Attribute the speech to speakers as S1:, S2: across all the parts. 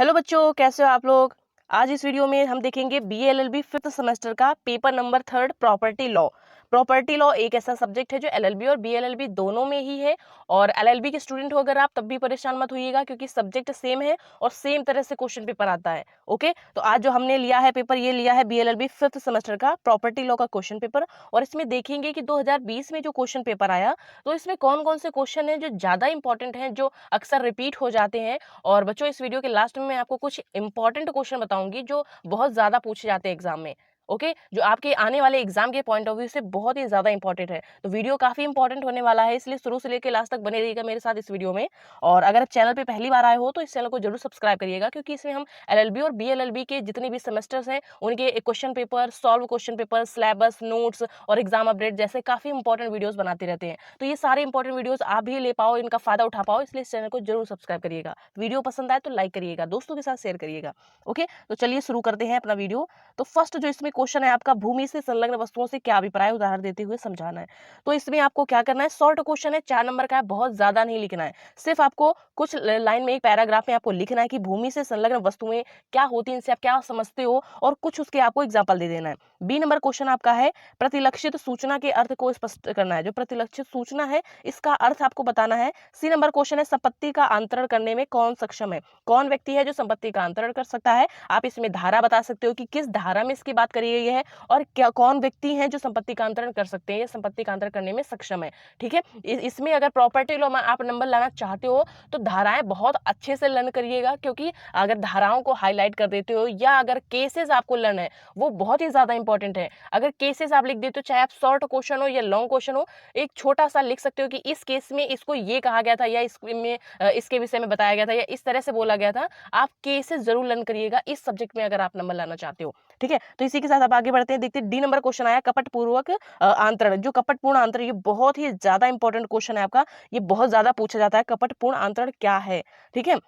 S1: Hello बच्चों, कैसे हो आप लोग। आज इस वीडियो में हम देखेंगे बीएलएलबी फिफ्थ सेमेस्टर का paper number 3 property law. Property law एक ऐसा सब्जेक्ट है जो एलएलबी और बीएलएलबी दोनों में ही है। और एलएलबी के स्टूडेंट हो अगर आप, तब भी परेशान मत होइएगा क्योंकि सब्जेक्ट सेम है और सेम तरह से क्वेश्चन पेपर आता है। ओके, तो आज जो हमने लिया है पेपर, ये लिया है बीएलएलबी फिफ्थ सेमेस्टर का प्रॉपर्टी लॉ का क्वेश्चन पेपर। और इसमें देखेंगे कि 2020 में जो क्वेश्चन पेपर आया, तो इसमें कौन कौन से क्वेश्चन है जो ज्यादा इंपॉर्टेंट हैं, जो अक्सर रिपीट हो जाते हैं। और बच्चों, इस वीडियो के लास्ट में मैं आपको कुछ इंपॉर्टेंट क्वेश्चन बताऊंगी जो बहुत ज्यादा पूछे जाते हैं एग्जाम में। ओके, जो आपके आने वाले एग्जाम के पॉइंट ऑफ व्यू से बहुत ही ज्यादा इंपॉर्टेंट है। तो वीडियो काफी इंपॉर्टेंट होने वाला है, इसलिए शुरू से लेकर लास्ट तक बने रहिएगा मेरे साथ इस वीडियो में। और अगर चैनल पे पहली बार आए हो तो इस चैनल को जरूर सब्सक्राइब करिएगा, क्योंकि इसमें हम एलएलबी और बीएलएलबी के जितने भी सेमेस्टर्स हैं उनके question paper, solve question paper, syllabus, notes और एग्जाम अपडेट जैसे काफी इंपॉर्टेंट वीडियोस बनाते रहते हैं। तो ये सारे इंपॉर्टेंट वीडियोस आप भी ले पाओ, इनका फायदा उठा पाओ, इसलिए इस चैनल को जरूर सब्सक्राइब करिएगा। वीडियो पसंद आए तो लाइक करिएगा, दोस्तों के साथ शेयर करिएगा। ओके, तो चलिए शुरू करते हैं अपना वीडियो। तो फर्स्ट जो इसमें क्वेश्चन है आपका, भूमि से संलग्न वस्तुओं से क्या अभिप्राय, उदाहरण देते हुए समझाना है। तो इसमें आपको क्या करना है, शॉर्ट क्वेश्चन है, 4 नंबर का है, बहुत ज्यादा नहीं लिखना है। सिर्फ आपको कुछ लाइन में, एक पैराग्राफ में आपको लिखना है कि भूमि से संलग्न वस्तुएं क्या होती हैं, इनसे आप क्या समझते हो, और कुछ उसके आपको एग्जाम्पल दे देना है। बी नंबर क्वेश्चन आपका है, प्रतिलक्षित सूचना के अर्थ को स्पष्ट करना है। जो प्रतिलक्षित सूचना है इसका अर्थ आपको बताना है। सी नंबर क्वेश्चन है, संपत्ति का अंतरण करने में कौन सक्षम है, कौन व्यक्ति है जो संपत्ति का अंतरण कर सकता है। आप इसमें धारा बता सकते हो कि किस धारा में इसकी बात करी गई है, और क्या कौन व्यक्ति है जो संपत्ति का अंतरण कर सकते हैं या संपत्ति का अंतरण करने में सक्षम है। ठीक है, इसमें अगर प्रॉपर्टी लॉ में आप नंबर लाना चाहते हो तो धाराएं बहुत अच्छे से लर्न करिएगा, क्योंकि अगर धाराओं को हाईलाइट कर देते हो या अगर केसेस आपको लर्न है, वो बहुत ही ज्यादा इंपॉर्टेंट है। अगर केसेस आप लिख देते हो, चाहे आप शॉर्ट क्वेश्चन हो या लॉन्ग क्वेश्चन हो, एक छोटा सा लिख सकते हो कि इस केस में इसको ये कहा गया था, या इसमें इसके विषय में बताया गया था, या इस तरह से बोला गया था। आप केसेस जरूर लर्न करिएगा इस सब्जेक्ट में अगर आप नंबर लाना चाहते हो। ठीक है, तो इसी के साथ आप आगे बढ़ते हैं, देखते हैं डी नंबर क्वेश्चन आया, कपटपूर्वक आंतरण। जो कपटपूर्ण आंतरण, ये बहुत ही ज्यादा इंपॉर्टेंट क्वेश्चन है आपका, ये बहुत ज्यादा पूछा जाता है, कपटपूर्ण आंतरण क्या है। ठीक है,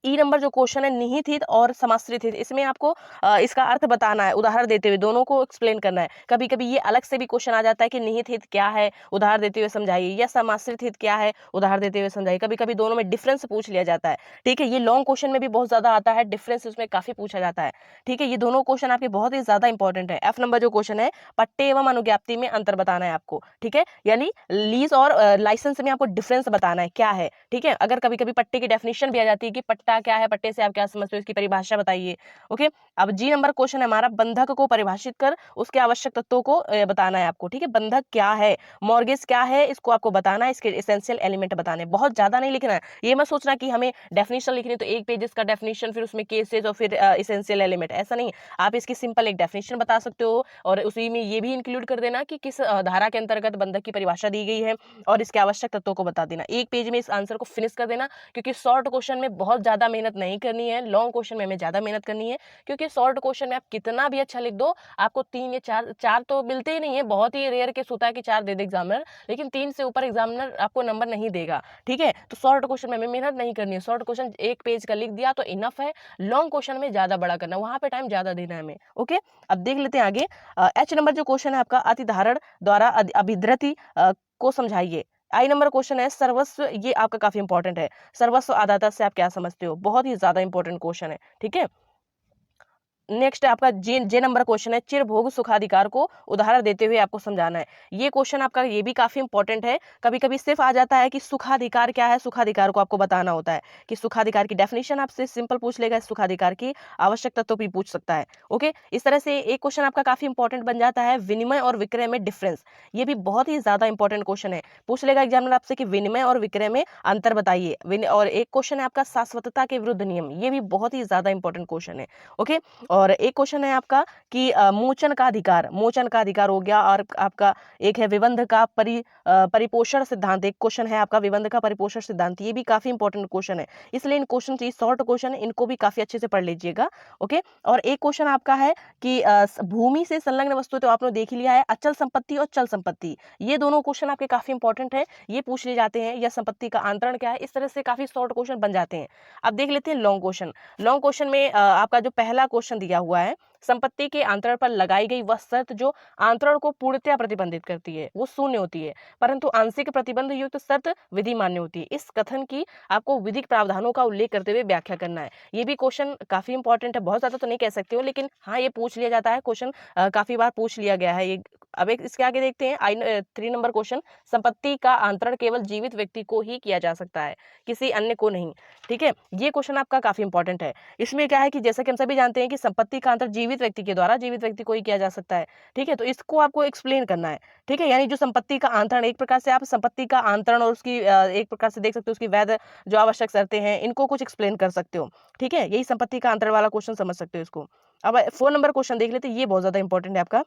S1: ई नंबर जो क्वेश्चन है, निहित हित और समाश्रित हित, इसमें आपको इसका अर्थ बताना है, उदाहरण देते हुए दोनों को एक्सप्लेन करना है। कभी कभी ये अलग से भी क्वेश्चन आ जाता है कि निहित हित क्या है, उदाहरण देते हुए समझाइए, या समाश्रित हित क्या है, उदाहरण देते हुए समझाइए। कभी कभी दोनों में डिफरेंस पूछ लिया जाता है। ठीक है, ये लॉन्ग क्वेश्चन में भी बहुत ज्यादा आता है, डिफरेंस उसमें काफी पूछा जाता है। ठीक है, ये दोनों क्वेश्चन आपके बहुत ही ज्यादा इंपॉर्टेंट है। एफ नंबर जो क्वेश्चन है, पट्टे एवं अनुज्ञप्ति में अंतर बताना है आपको। ठीक है, यानी लीज और लाइसेंस में आपको डिफरेंस बताना है क्या है। ठीक है, अगर कभी कभी पट्टे की डेफिनेशन भी आ जाती है कि पट्टा क्या है, पट्टे से आप क्या समझते हो, इसकी परिभाषा बताइए। ओके, अब जी नंबर क्वेश्चन है हमारा, बंधक को परिभाषित कर उसके आवश्यक तत्वों को बताना है आपको। ठीक है, बंधक क्या है, मॉर्गेज क्या है, इसको आपको बताना है, इसके एसेंशियल एलिमेंट बताने, बहुत ज्यादा नहीं लिखना है। ये मत सोचना कि हमें डेफिनेशन लिखनी है तो एक पेज का डेफिनेशन, फिर उसमें केसेस और फिर एसेंशियल एलिमेंट, ऐसा नहीं। आप इसकी सिंपल एक डेफिनेशन बता सकते हो और उसी में ये भी इंक्लूड कर देना कि किस धारा के अंतर्गत बंधक की परिभाषा दी गई है, और इसके आवश्यक तत्वों को बता देना। एक पेज में इस आंसर को फिनिश कर देना, क्योंकि शॉर्ट क्वेश्चन में बहुत ज्यादा मेहनत नहीं करनी है, लॉन्ग क्वेश्चन में हमें ज्यादा मेहनत करनी है। क्योंकि शॉर्ट क्वेश्चन में आप कितना भी अच्छा लिख दो, आपको 3 या 4 तो मिलते ही नहीं है, बहुत ही रेयर केस होता है कि 4 दे दे एग्जामिनर, लेकिन 3 से ऊपर एग्जामिनर आपको नंबर नहीं देगा। ठीक है, तो शॉर्ट क्वेश्चन में हमें मेहनत नहीं करनी है, शॉर्ट क्वेश्चन एक पेज का लिख दिया तो इनफ है। लॉन्ग क्वेश्चन में ज्यादा बड़ा करना, वहां पे टाइम ज्यादा देना है हमें। ओके, अब देख लेते हैं आगे। एच नंबर जो क्वेश्चन है आपका, अतिधारण द्वारा अभिधृति को समझाइए। आई नंबर क्वेश्चन है, सर्वस्व, ये आपका काफी इंपॉर्टेंट है। सर्वस्व आदाता से आप क्या समझते हो, बहुत ही ज्यादा इंपॉर्टेंट क्वेश्चन है। ठीक है, नेक्स्ट आपका जे नंबर क्वेश्चन है, चिर भोग सुखाधिकार को उदाहरण देते हुए आपको समझाना है। ये क्वेश्चन आपका ये भी काफी इंपॉर्टेंट है। कभी कभी सिर्फ आ जाता है कि सुखाधिकार क्या है, सुखाधिकार को आपको बताना होता है कि सुखाधिकार की डेफिनेशन आपसे सिंपल पूछ लेगा, सुखाधिकार की आवश्यक तत्व भी पूछ सकता है। ओके, इस तरह से एक क्वेश्चन आपका काफी इंपॉर्टेंट बन जाता है, विनिमय और विक्रय में डिफरेंस। ये भी बहुत ही ज्यादा इंपॉर्टेंट क्वेश्चन है, पूछ लेगा एग्जामिनर आपसे कि विनिमय और विक्रय में अंतर बताइए। और एक क्वेश्चन है आपका, शाश्वतता के विरुद्ध नियम, ये भी बहुत ही ज्यादा इंपॉर्टेंट क्वेश्चन है। ओके, और एक क्वेश्चन है आपका कि मोचन का अधिकार, मोचन का अधिकार हो गया, और आपका एक है विबंध का परिपोषण सिद्धांत, एक क्वेश्चन है आपका विबंध का परिपोषण सिद्धांत, ये भी काफी इंपॉर्टेंट क्वेश्चन है। इसलिए इन क्वेश्चन, शॉर्ट क्वेश्चन है, इनको भी काफी अच्छे से पढ़ लीजिएगा। ओके, और एक क्वेश्चन आपका है कि भूमि से संलग्न वस्तु, तो आपने देख ही लिया है, अचल संपत्ति और चल संपत्ति, ये दोनों क्वेश्चन आपके काफी इंपॉर्टेंट है, ये पूछ लिए जाते हैं, या संपत्ति का अंतरण क्या है, इस तरह से काफी शॉर्ट क्वेश्चन बन जाते हैं। अब देख लेते हैं लॉन्ग क्वेश्चन। लॉन्ग क्वेश्चन में आपका जो पहला क्वेश्चन दिया हुआ है, संपत्ति के अंतरण पर लगाई गई वह शर्त जो अंतरण को पूर्णतया प्रतिबंधित करती है वो शून्य होती है, परंतु आंशिक प्रतिबंध युक्त शर्त विधि मान्य होती है। इस कथन की आपको विधिक प्रावधानों का उल्लेख करते हुए व्याख्या करना है। ये भी क्वेश्चन काफी इंपॉर्टेंट है, बहुत ज्यादा तो नहीं कह सकते हो, लेकिन हाँ ये पूछ लिया जाता है क्वेश्चन, काफी बार पूछ लिया गया है ये। अब एक इसके आगे देखते हैं 3 नंबर क्वेश्चन, संपत्ति का अंतरण केवल जीवित व्यक्ति को ही किया जा सकता है, किसी अन्य को नहीं। ठीक है, ये क्वेश्चन आपका काफी इंपॉर्टेंट है। इसमें क्या है कि जैसा कि हम सभी जानते हैं कि संपत्ति का अंतरण जीवित व्यक्ति के द्वारा जीवित व्यक्ति को ही किया जा सकता है। ठीक है, तो इसको आपको एक्सप्लेन करना है। ठीक है, यानी जो संपत्ति का अंतरण, एक प्रकार से आप संपत्ति का अंतरण और उसकी एक प्रकार से देख सकते हो उसकी वैध जो आवश्यक शर्तें हैं इनको कुछ एक्सप्लेन कर सकते हो। ठीक है, यही संपत्ति का अंतरण वाला क्वेश्चन समझ सकते हो इसको। अब 4 नंबर क्वेश्चन देख लेते हैं, ये बहुत ज्यादा इंपॉर्टेंट है आपका।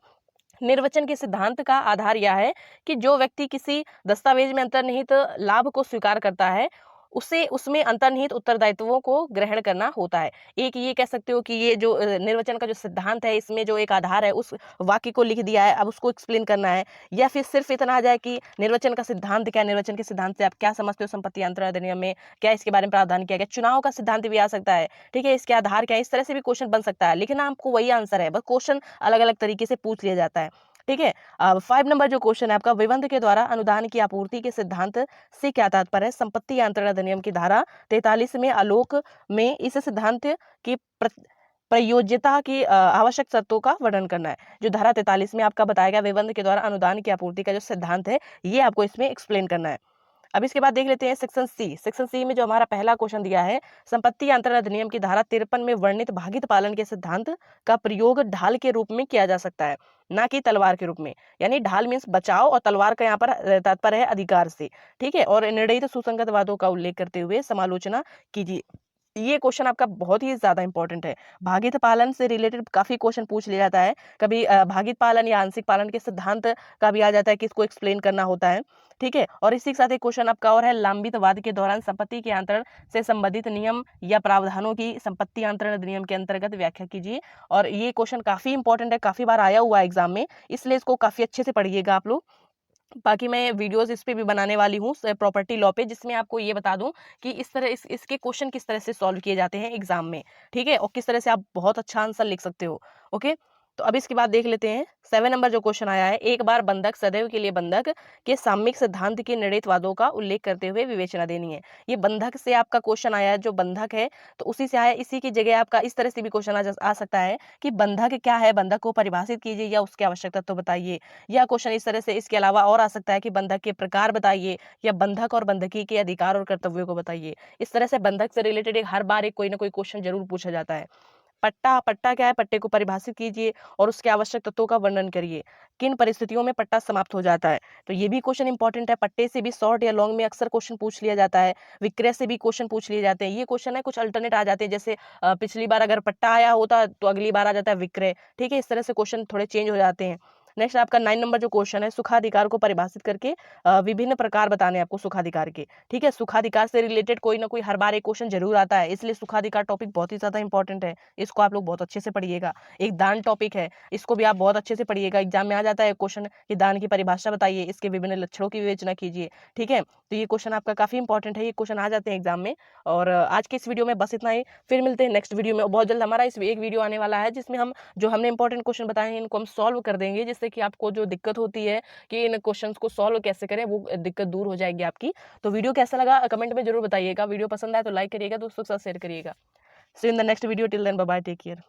S1: निर्वचन के सिद्धांत का आधार यह है कि जो व्यक्ति किसी दस्तावेज में अंतर्निहित लाभ को स्वीकार करता है उसे उसमें अंतर्निहित उत्तरदायित्वों को ग्रहण करना होता है। एक ये कह सकते हो कि ये जो निर्वचन का जो सिद्धांत है इसमें जो एक आधार है उस वाक्य को लिख दिया है, अब उसको एक्सप्लेन करना है। या फिर सिर्फ इतना आ जाए कि निर्वचन का सिद्धांत क्या, निर्वचन के सिद्धांत से आप क्या समझते हो, संपत्ति अंतरण अधिनियम में क्या इसके बारे में प्रावधान किया गया। चुनाव का सिद्धांत भी आ सकता है। ठीक है, इसके आधार क्या है, इस तरह से भी क्वेश्चन बन सकता है, लेकिन आपको वही आंसर है, बस क्वेश्चन अलग अलग तरीके से पूछ लिया जाता है। ठीक है, अब 5 नंबर जो क्वेश्चन है आपका, विबंध के द्वारा अनुदान की आपूर्ति के सिद्धांत से क्या तात्पर्य है। संपत्ति अंतरण अधिनियम की धारा 43 में आलोक में इस सिद्धांत की प्रयोज्यता की आवश्यक शर्तों का वर्णन करना है। जो धारा 43 में आपका बताया गया विबंध के द्वारा अनुदान की आपूर्ति का जो सिद्धांत है ये आपको इसमें एक्सप्लेन करना है। अब इसके बाद देख लेते हैं सेक्शन सी। सेक्शन सी में जो हमारा पहला क्वेश्चन दिया है, संपत्ति अंतरण अधिनियम की धारा 53 में वर्णित भागित पालन के सिद्धांत का प्रयोग ढाल के रूप में किया जा सकता है, ना कि तलवार के रूप में। यानी ढाल मीन्स बचाव और तलवार का यहाँ पर तात्पर्य है अधिकार से। ठीक है, और निर्णयित सुसंगत वादों का उल्लेख करते हुए समालोचना कीजिए। ये क्वेश्चन आपका बहुत ही ज्यादा इंपॉर्टेंट है। भागित पालन से रिलेटेड काफी क्वेश्चन पूछ लिया जाता है, कभी भागित पालन या आंशिक पालन के सिद्धांत का भी आ जाता है कि इसको एक्सप्लेन करना होता है। ठीक है, और इसी के साथ एक क्वेश्चन आपका और है, लंबित वाद के दौरान संपत्ति के अंतरण से संबंधित नियम या प्रावधानों की संपत्ति अंतरण अधिनियम के अंतर्गत व्याख्या कीजिए। और ये क्वेश्चन काफी इंपॉर्टेंट है, काफी बार आया हुआ है एग्जाम में, इसलिए इसको काफी अच्छे से पढ़िएगा आप लोग। बाकी मैं वीडियोस इस पे भी बनाने वाली हूँ प्रॉपर्टी लॉ पे, जिसमें आपको ये बता दूं कि इस तरह इसके क्वेश्चन किस तरह से सॉल्व किए जाते हैं एग्जाम में। ठीक है, और किस तरह से आप बहुत अच्छा आंसर लिख सकते हो। ओके, तो अब इसके बाद देख लेते हैं 7 नंबर जो क्वेश्चन आया है, एक बार बंधक सदैव के लिए बंधक के साम्यिक सिद्धांत के निर्णित वादों का उल्लेख करते हुए विवेचना देनी है। ये बंधक से आपका क्वेश्चन आया है, जो बंधक है तो उसी से आया। इसी की जगह आपका इस तरह से भी क्वेश्चन आ सकता है कि बंधक क्या है, बंधक को परिभाषित कीजिए या उसके आवश्यक तत्व बताइए। या क्वेश्चन इस तरह से इसके अलावा और आ सकता है कि बंधक के प्रकार बताइए, या बंधक और बंधकी के अधिकार और कर्तव्यों को बताइए। इस तरह से बंधक से रिलेटेड हर बार एक कोई ना कोई क्वेश्चन जरूर पूछा जाता है। पट्टा, पट्टा क्या है, पट्टे को परिभाषित कीजिए और उसके आवश्यक तत्वों का वर्णन करिए। किन परिस्थितियों में पट्टा समाप्त हो जाता है, तो ये भी क्वेश्चन इंपॉर्टेंट है। पट्टे से भी शॉर्ट या लॉन्ग में अक्सर क्वेश्चन पूछ लिया जाता है। विक्रय से भी क्वेश्चन पूछ लिए जाते हैं। ये क्वेश्चन है कुछ अल्टरनेट आ जाते हैं, जैसे पिछली बार अगर पट्टा आया होता तो अगली बार आ जाता है विक्रय। ठीक है, इस तरह से क्वेश्चन थोड़े चेंज हो जाते हैं। नेक्स्ट आपका 9 नंबर जो क्वेश्चन है, सुखाधिकार को परिभाषित करके विभिन्न प्रकार बताने आपको सुखाधिकार के। ठीक है, सुखाधिकार से रिलेटेड कोई ना कोई हर बार एक क्वेश्चन जरूर आता है, इसलिए सुखाधिकार टॉपिक बहुत ही ज्यादा इंपॉर्टेंट है। इसको आप लोग बहुत अच्छे से पढ़िएगा। एक दान टॉपिक है, इसको भी आप बहुत अच्छे से पढ़िएगा। एग्जाम में आ जाता है क्वेश्चन कि दान की परिभाषा बताइए, इसके विभिन्न लक्षणों की विवेचना कीजिए। ठीक है, तो ये क्वेश्चन आपका काफी इंपॉर्टेंट है, ये क्वेश्चन आ जाते हैं एग्जाम में। और आज के इस वीडियो में बस इतना ही, फिर मिलते हैं नेक्स्ट वीडियो में। बहुत जल्द हमारा इस एक वीडियो आने वाला है जिसमें हम जो हमने इंपॉर्टेंट क्वेश्चन बताए हैं इनको हम सॉल्व कर देंगे, जिससे कि आपको जो दिक्कत होती है कि इन क्वेश्चंस को सॉल्व कैसे करें वो दिक्कत दूर हो जाएगी आपकी। तो वीडियो कैसा लगा कमेंट में जरूर बताइएगा। वीडियो पसंद आए तो लाइक करिएगा, दोस्तों के साथ शेयर करिएगा। See you in the next video, till then bye bye, take care.